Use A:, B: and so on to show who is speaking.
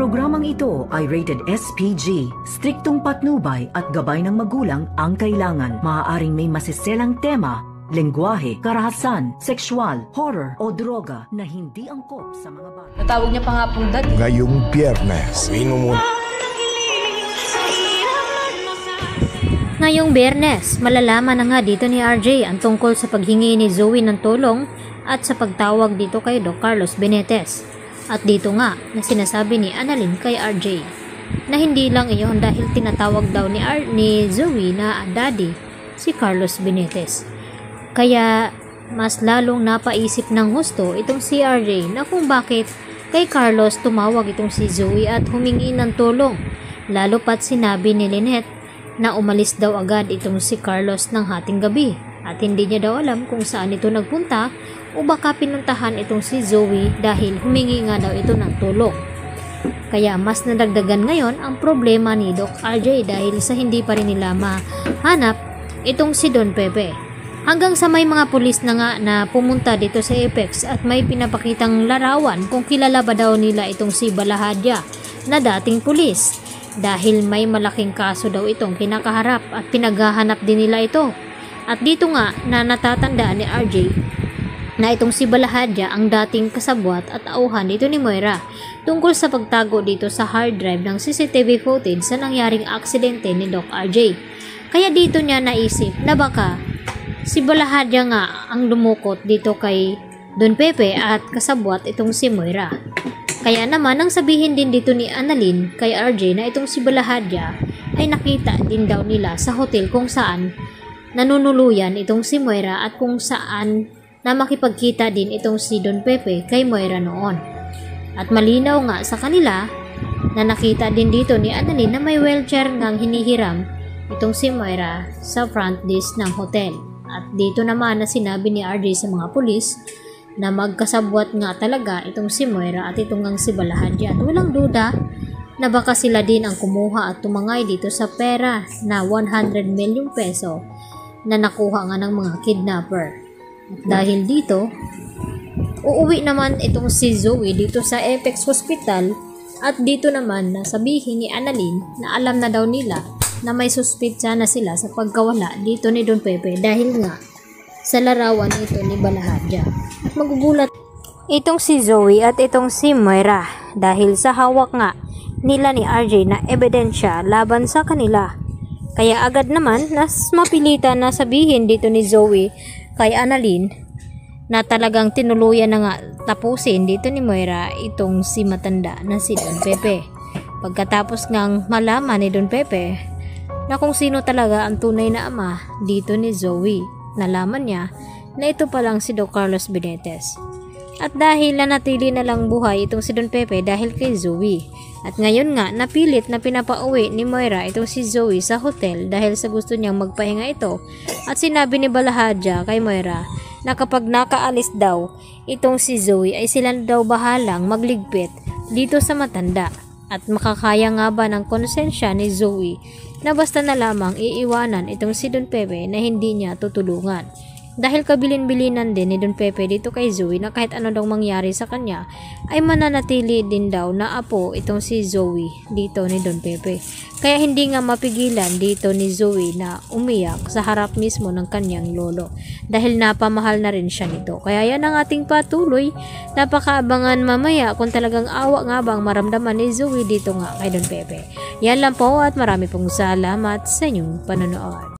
A: programang ito ay rated SPG. Striktong patnubay at gabay ng magulang ang kailangan. Maaaring may masiselang tema, lengguwahe, karahasan, sexual, horror o droga na hindi angkop sa mga bata.
B: Natawag niya pa nga pong dad.
C: Ngayong Biyernes,
D: Ngayong Biyernes, malalaman na nga dito ni RJ ang tungkol sa paghingi ni Zoe ng tulong at sa pagtawag dito kay Doc Carlos Benitez. At dito nga na sinasabi ni Annalyn kay RJ na hindi lang iyon dahil tinatawag daw ni Zoe na daddy si Carlos Benitez. Kaya mas lalong napaisip ng husto itong si RJ na kung bakit kay Carlos tumawag itong si Zoe at humingi ng tulong. Lalo pat sinabi ni Lynette na umalis daw agad itong si Carlos ng hating gabi at hindi niya daw alam kung saan ito nagpunta o baka pinuntahan itong si Zoe dahil humingi nga daw ito ng tulong. Kaya mas nadagdagan ngayon ang problema ni Doc RJ dahil sa hindi pa rin nila mahanap itong si Don Pepe. Hanggang sa may mga pulis na nga na pumunta dito sa Apex at may pinapakitang larawan kung kilala ba daw nila itong si Balahadya na dating pulis. Dahil may malaking kaso daw itong kinakaharap at pinaghahanap din nila ito. At dito nga na natatandaan ni RJ na itong si Balahadya ang dating kasabwat at auhan dito ni Moira tungkol sa pagtago dito sa hard drive ng CCTV footage sa nangyaring aksidente ni Doc RJ. Kaya dito niya naisip na baka si Balahadya nga ang lumukot dito kay Don Pepe at kasabwat itong si Moira. Kaya naman ang sabihin din dito ni Annalyn kay RJ na itong si Balahadya ay nakita din daw nila sa hotel kung saan nanunuluyan itong si Moira at kung saan na makipagkita din itong si Don Pepe kay Moira noon. At malinaw nga sa kanila na nakita din dito ni Annalyn na may wheelchair ngang hinihiram itong si Moira sa front desk ng hotel. At dito naman na sinabi ni RJ sa mga pulis na magkasabwat nga talaga itong si Moira at itong ngang si Balahadya. At walang duda na baka sila din ang kumuha at tumangay dito sa pera na 100 milyong peso na nakuha nga ng mga kidnapper. At dahil dito, uuwi naman itong si Zoe dito sa Apex Hospital at dito naman na sabihin ni Annalyn na alam na daw nila na may suspitsa na sila sa pagkawala dito ni Don Pepe dahil nga sa larawan ito ni Balahadya. At magugulat itong si Zoe at itong si Moira dahil sa hawak nga nila ni RJ na ebidensya laban sa kanila. Kaya agad naman nas mapilitan na sabihin dito ni Zoe kay Annalyn na talagang tinuluyan na nga tapusin dito ni Moira itong si matanda na si Don Pepe. Pagkatapos ngang malaman ni Don Pepe na kung sino talaga ang tunay na ama dito ni Zoe, nalaman niya na ito palang si Doc Carlos Benitez. At dahil nanatili na lang buhay itong si Don Pepe dahil kay Zoe. At ngayon nga napilit na pinapauwi ni Moira itong si Zoe sa hotel dahil sa gusto niyang magpahinga ito. At sinabi ni Balahadya kay Moira na kapag nakaalis daw itong si Zoe ay sila daw bahalang magligpit dito sa matanda. At makakaya nga ba ng konsensya ni Zoe na basta na lamang iiwanan itong si Don Pepe na hindi niya tutulungan. Dahil kabilin-bilinan din ni Don Pepe dito kay Zoe na kahit ano daw mangyari sa kanya ay mananatili din daw na apo itong si Zoe dito ni Don Pepe. Kaya hindi nga mapigilan dito ni Zoe na umiyak sa harap mismo ng kanyang lolo dahil napamahal na rin siya nito. Kaya yan ang ating patuloy. Napakaabangan mamaya kung talagang awa nga bang maramdaman ni Zoe dito nga kay Don Pepe. Yan lang po at marami pong salamat sa inyong panonood.